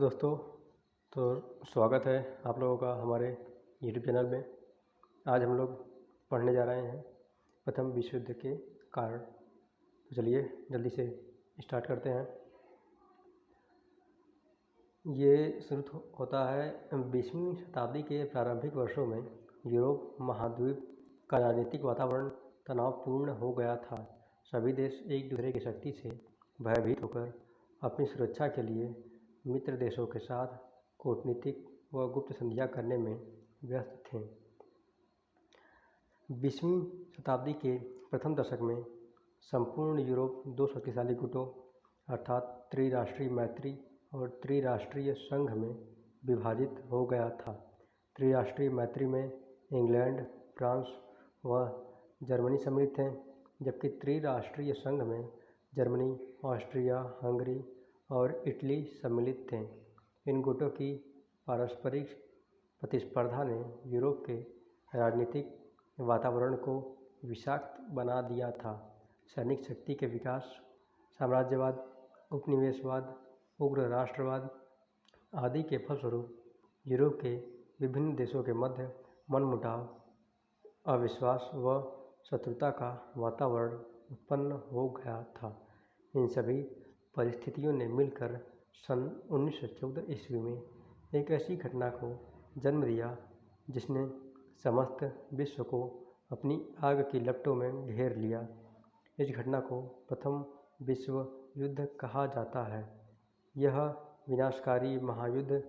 दोस्तों, तो स्वागत है आप लोगों का हमारे यूट्यूब चैनल में। आज हम लोग पढ़ने जा रहे हैं प्रथम विश्व युद्ध के कारण। तो चलिए जल्दी से स्टार्ट करते हैं। ये शुरू होता है 20वीं शताब्दी के प्रारंभिक वर्षों में। यूरोप महाद्वीप का राजनीतिक वातावरण तनावपूर्ण हो गया था। सभी देश एक दूसरे की शक्ति से भयभीत होकर अपनी सुरक्षा के लिए मित्र देशों के साथ कूटनीतिक व गुप्त संधियां करने में व्यस्त थे। 20वीं शताब्दी के प्रथम दशक में संपूर्ण यूरोप दो शक्तिशाली गुटों अर्थात त्रिराष्ट्रीय मैत्री और त्रिराष्ट्रीय संघ में विभाजित हो गया था। त्रिराष्ट्रीय मैत्री में इंग्लैंड, फ्रांस व जर्मनी सम्मिलित थे, जबकि त्रिराष्ट्रीय संघ में जर्मनी, ऑस्ट्रिया, हंगरी और इटली सम्मिलित थे। इन गुटों की पारस्परिक प्रतिस्पर्धा ने यूरोप के राजनीतिक वातावरण को विषाक्त बना दिया था। सैनिक शक्ति के विकास, साम्राज्यवाद, उपनिवेशवाद, उग्र राष्ट्रवाद आदि के फलस्वरूप यूरोप के विभिन्न देशों के मध्य मनमुटाव, अविश्वास व शत्रुता का वातावरण उत्पन्न हो गया था। इन सभी परिस्थितियों ने मिलकर सन 1914 ईस्वी में एक ऐसी घटना को जन्म दिया जिसने समस्त विश्व को अपनी आग की लपटों में घेर लिया। इस घटना को प्रथम विश्व युद्ध कहा जाता है। यह विनाशकारी महायुद्ध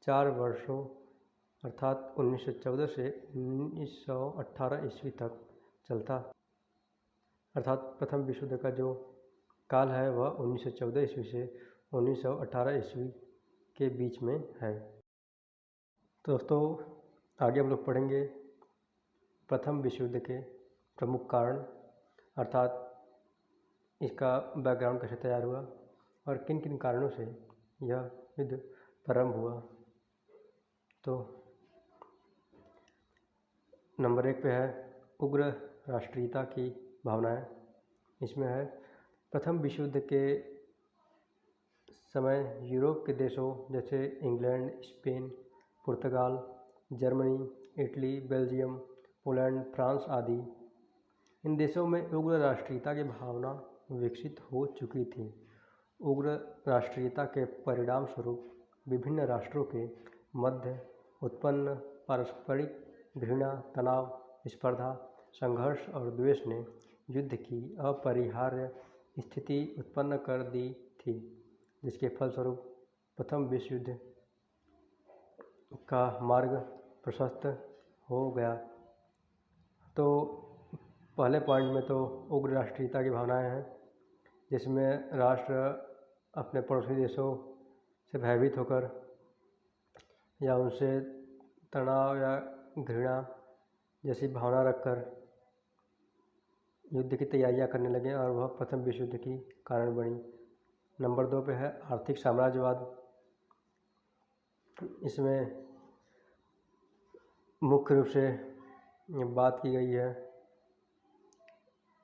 4 वर्षों अर्थात 1914 से 1918 ईस्वी तक चलता। अर्थात प्रथम विश्व युद्ध का जो काल है वह 1914 ईस्वी से 1918 ईस्वी के बीच में है। तो दोस्तों, आगे हम लोग पढ़ेंगे प्रथम विश्व युद्ध के प्रमुख कारण, अर्थात इसका बैकग्राउंड कैसे तैयार हुआ और किन किन कारणों से यह युद्ध प्रारंभ हुआ। तो नंबर 1 पे है उग्र राष्ट्रीयता की भावनाएं। इसमें है प्रथम विश्व युद्ध के समय यूरोप के देशों जैसे इंग्लैंड, स्पेन, पुर्तगाल, Germany, Italy, Belgium, Poland, France आदि, इन देशों में उग्र राष्ट्रीयता की भावना विकसित हो चुकी थी। उग्र राष्ट्रीयता के परिणाम स्वरूप विभिन्न राष्ट्रों के मध्य उत्पन्न पारस्परिक घृणा, तनाव, स्पर्धा, संघर्ष और द्वेष ने युद्ध की अपरिहार्य स्थिति उत्पन्न कर दी थी, जिसके फलस्वरूप प्रथम विश्व युद्ध का मार्ग प्रशस्त हो गया। तो पहले पॉइंट में तो उग्र राष्ट्रीयता की भावनाएं हैं, जिसमें राष्ट्र अपने पड़ोसी देशों से भयभीत होकर या उनसे तनाव या घृणा जैसी भावना रखकर युद्ध की तैयारियां करने लगे और वह प्रथम विश्व युद्ध की कारण बनी। नंबर 2 पे है आर्थिक साम्राज्यवाद। इसमें मुख्य रूप से बात की गई है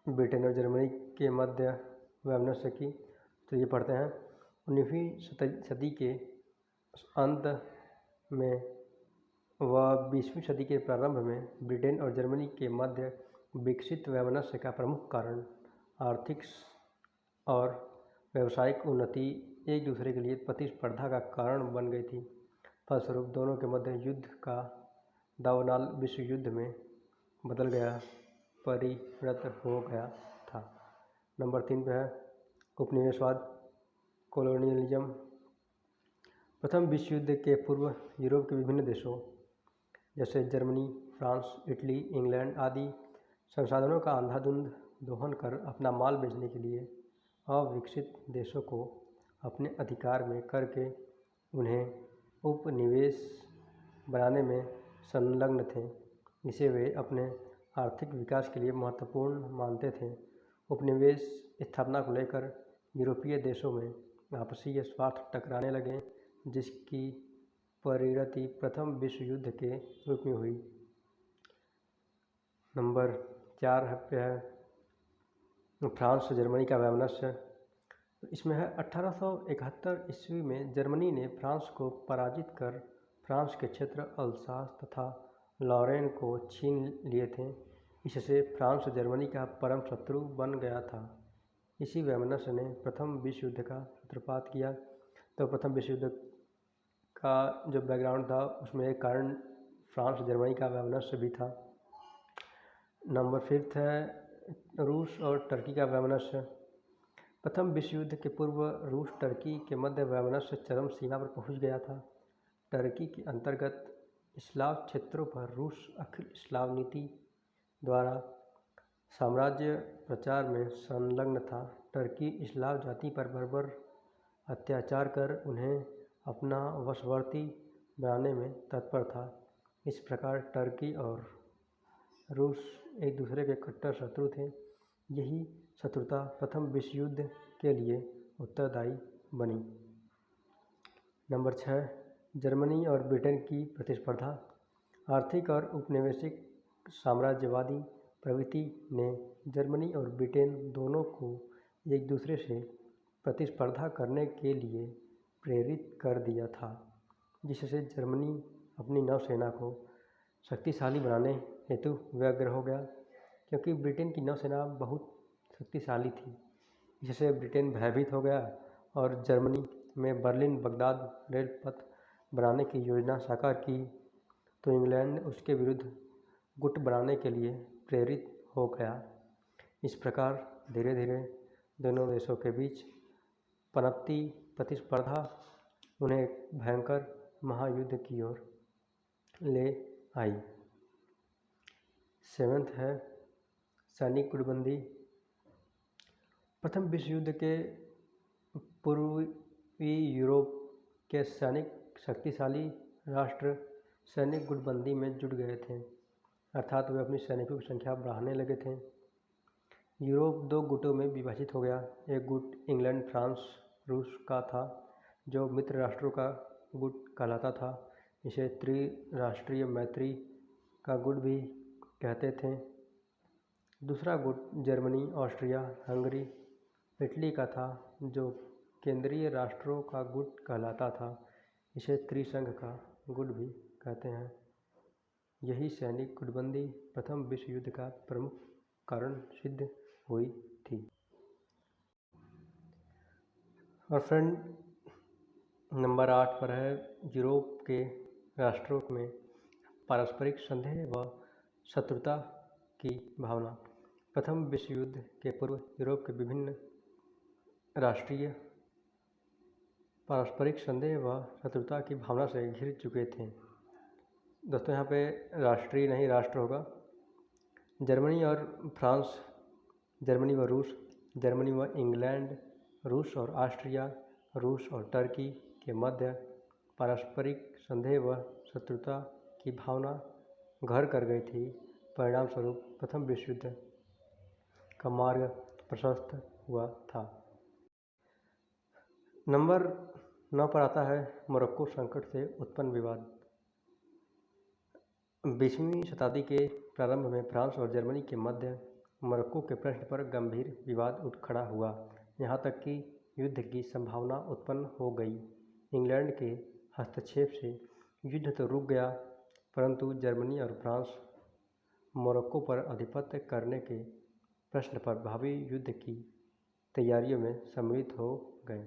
ब्रिटेन और जर्मनी के मध्य वैमनस्य की। तो ये पढ़ते हैं 19वीं सदी के अंत में व 20वीं सदी के प्रारंभ में ब्रिटेन और जर्मनी के मध्य विकसित वैमनस्य का प्रमुख कारण आर्थिक और व्यावसायिक उन्नति एक दूसरे के लिए प्रतिस्पर्धा का कारण बन गई थी। फलस्वरूप दोनों के मध्य युद्ध का दावनाल विश्व युद्ध में बदल गया, परिणत हो गया था। नंबर 3 पे है उपनिवेशवाद, कॉलोनियलिज्म। प्रथम विश्व युद्ध के पूर्व यूरोप के विभिन्न देशों जैसे जर्मनी, फ्रांस, इटली, इंग्लैंड आदि संसाधनों का अंधाधुंध दोहन कर अपना माल बेचने के लिए अविकसित देशों को अपने अधिकार में करके उन्हें उपनिवेश बनाने में संलग्न थे। इसे वे अपने आर्थिक विकास के लिए महत्वपूर्ण मानते थे। उपनिवेश स्थापना को लेकर यूरोपीय देशों में आपसी स्वार्थ टकराने लगे, जिसकी परिणति प्रथम विश्व युद्ध के रूप में हुई। नंबर 4 पे है फ्रांस और जर्मनी का वैमनस्य। तो इसमें है 1871 ईस्वी में जर्मनी ने फ्रांस को पराजित कर फ्रांस के क्षेत्र अल्सास तथा लॉरेन को छीन लिए थे। इससे फ्रांस जर्मनी का परम शत्रु बन गया था। इसी वैमनस्य ने प्रथम विश्व युद्ध का सूत्रपात किया। तो प्रथम विश्व युद्ध का जो बैकग्राउंड था उसमें एक कारण फ्रांस जर्मनी का वैमनस्य भी था। नंबर 5 है रूस और टर्की का वैमनस्य। प्रथम विश्व युद्ध के पूर्व रूस टर्की के मध्य वैमनस्य चरम सीमा पर पहुंच गया था। टर्की के अंतर्गत स्लाव क्षेत्रों पर रूस अखिल स्लाव नीति द्वारा साम्राज्य प्रचार में संलग्न था। टर्की स्लाव जाति पर बर्बर अत्याचार कर उन्हें अपना वशवर्ती बनाने में तत्पर था। इस प्रकार टर्की और रूस एक दूसरे के कट्टर शत्रु थे। यही शत्रुता प्रथम विश्व युद्ध के लिए उत्तरदायी बनी। नंबर 6 जर्मनी और ब्रिटेन की प्रतिस्पर्धा। आर्थिक और उपनिवेशिक साम्राज्यवादी प्रवृत्ति ने जर्मनी और ब्रिटेन दोनों को एक दूसरे से प्रतिस्पर्धा करने के लिए प्रेरित कर दिया था, जिससे जर्मनी अपनी नौसेना को शक्तिशाली बनाने हेतु व्यग्र हो गया। क्योंकि ब्रिटेन की नौसेना बहुत शक्तिशाली थी, जिससे ब्रिटेन भयभीत हो गया और जर्मनी में बर्लिन बगदाद रेलपथ बनाने की योजना साकार की। तो इंग्लैंड उसके विरुद्ध गुट बनाने के लिए प्रेरित हो गया। इस प्रकार धीरे धीरे दोनों देशों के बीच पनपती प्रतिस्पर्धा उन्हें एक भयंकर महायुद्ध की ओर ले आई। 7 है सैनिक गुटबंदी। प्रथम विश्व युद्ध के पूर्वी यूरोप के सैनिक शक्तिशाली राष्ट्र सैनिक गुटबंदी में जुट गए थे, अर्थात वे अपनी सैनिकों की संख्या बढ़ाने लगे थे। यूरोप दो गुटों में विभाजित हो गया। एक गुट इंग्लैंड, फ्रांस, रूस का था, जो मित्र राष्ट्रों का गुट कहलाता था। इसे त्रिराष्ट्रीय मैत्री का गुट भी कहते थे। दूसरा गुट जर्मनी, ऑस्ट्रिया, हंगरी, इटली का था, जो केंद्रीय राष्ट्रों का गुट कहलाता था। इसे त्रिसंघ का गुट भी कहते हैं। यही सैनिक गुटबंदी प्रथम विश्व युद्ध का प्रमुख कारण सिद्ध हुई थी। और फ्रेंड नंबर 8 पर है यूरोप के राष्ट्रों में पारस्परिक संदेह व शत्रुता की भावना। प्रथम विश्व युद्ध के पूर्व यूरोप के विभिन्न राष्ट्रीय पारस्परिक संदेह व शत्रुता की भावना से घिर चुके थे। दोस्तों यहाँ पे राष्ट्रीय नहीं राष्ट्र होगा। जर्मनी और फ्रांस, जर्मनी व रूस, जर्मनी व इंग्लैंड, रूस और ऑस्ट्रिया, रूस और टर्की के मध्य पारस्परिक संदेह व शत्रुता की भावना घर कर गई थी। परिणाम स्वरूप प्रथम विश्व युद्ध का मार्ग प्रशस्त हुआ था। नंबर 9 पर आता है मोरक्को संकट से उत्पन्न विवाद। 20वीं शताब्दी के प्रारंभ में फ्रांस और जर्मनी के मध्य मोरक्को के प्रश्न पर गंभीर विवाद उठ खड़ा हुआ, यहाँ तक कि युद्ध की संभावना उत्पन्न हो गई। इंग्लैंड के हस्तक्षेप से युद्ध तो रुक गया, परंतु जर्मनी और फ्रांस मोरक्को पर आधिपत्य करने के प्रश्न पर भावी युद्ध की तैयारियों में सम्मिलित हो गए।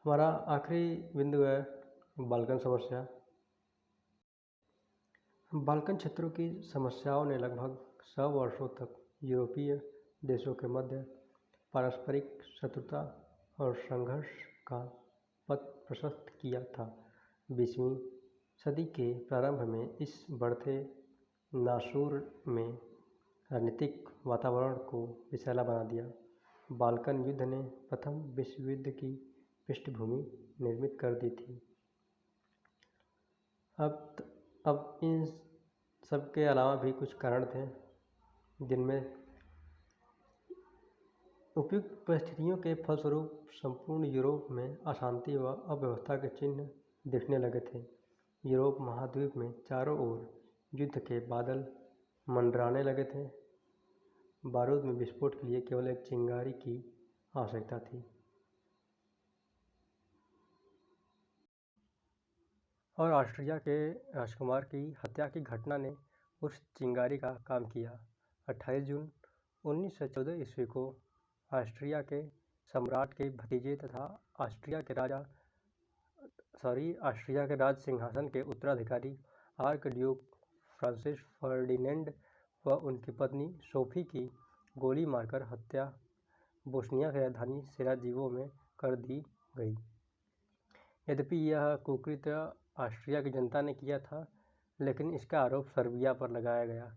हमारा आखिरी बिंदु है बाल्कन समस्या। बाल्कन क्षेत्रों की समस्याओं ने लगभग 100 वर्षों तक यूरोपीय देशों के मध्य पारस्परिक शत्रुता और संघर्ष का पथ प्रशस्त किया था। 20वीं सदी के प्रारंभ में इस बढ़ते नासूर में राजनीतिक वातावरण को विषैला बना दिया। बाल्कन युद्ध ने प्रथम विश्व युद्ध की पृष्ठभूमि निर्मित कर दी थी। अब इन सब के अलावा भी कुछ कारण थे, जिनमें उपयुक्त परिस्थितियों के फलस्वरूप संपूर्ण यूरोप में अशांति व अव्यवस्था के चिन्ह दिखने लगे थे। यूरोप महाद्वीप में चारों ओर युद्ध के बादल मंडराने लगे थे। बारूद में विस्फोट के लिए केवल एक चिंगारी की आवश्यकता थी। और ऑस्ट्रिया के राजकुमार की हत्या की घटना ने उस चिंगारी का काम किया। 28 जून 1914 ईस्वी को ऑस्ट्रिया के सम्राट के भतीजे तथा ऑस्ट्रिया के राज सिंहासन के उत्तराधिकारी आर्कड्यूक फ्रांसिस फर्डिनेंड व उनकी पत्नी सोफी की गोली मारकर हत्या बोस्निया की राजधानी सेराजीवो में कर दी गई। यद्यपि यह कुकृत्य ऑस्ट्रिया की जनता ने किया था, लेकिन इसका आरोप सर्बिया पर लगाया गया।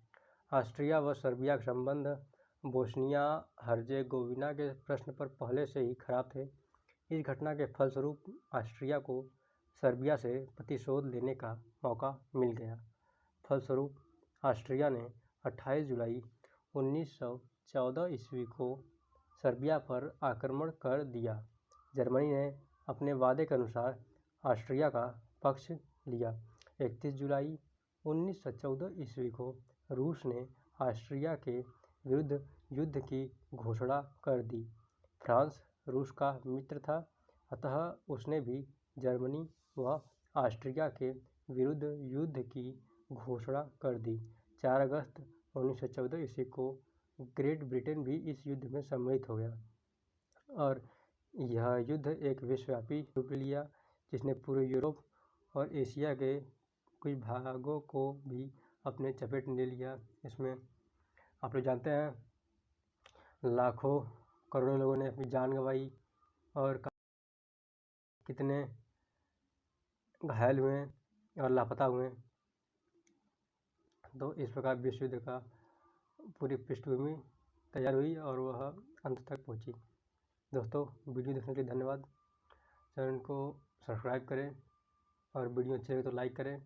ऑस्ट्रिया व सर्बिया के संबंध बोस्निया हर्जेगोविना के प्रश्न पर पहले से ही खराब थे। इस घटना के फलस्वरूप ऑस्ट्रिया को सर्बिया से प्रतिशोध लेने का मौका मिल गया। फलस्वरूप ऑस्ट्रिया ने 28 जुलाई 1914 ईस्वी को सर्बिया पर आक्रमण कर दिया। जर्मनी ने अपने वादे के अनुसार ऑस्ट्रिया का पक्ष लिया। 31 जुलाई 1914 ईस्वी को रूस ने ऑस्ट्रिया के विरुद्ध युद्ध की घोषणा कर दी। फ्रांस रूस का मित्र था, अतः उसने भी जर्मनी व ऑस्ट्रिया के विरुद्ध युद्ध की घोषणा कर दी। 4 अगस्त 1914 ईस्वी को ग्रेट ब्रिटेन भी इस युद्ध में सम्मिलित हो गया और यह युद्ध एक विश्वव्यापी रूप ले लिया, जिसने पूरे यूरोप और एशिया के कुछ भागों को भी अपने चपेट में ले लिया। इसमें आप लोग जानते हैं, लाखों करोड़ों लोगों ने अपनी जान गंवाई और कितने घायल हुए और लापता हुए। तो इस प्रकार विश्व युद्ध का पूरी पृष्ठभूमि तैयार हुई और वह अंत तक पहुंची। दोस्तों, वीडियो देखने के लिए धन्यवाद। चैनल को सब्सक्राइब करें और वीडियो अच्छे लगे तो लाइक करें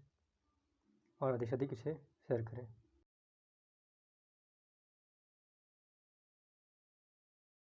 और अधिक से अधिक इसे शेयर करें।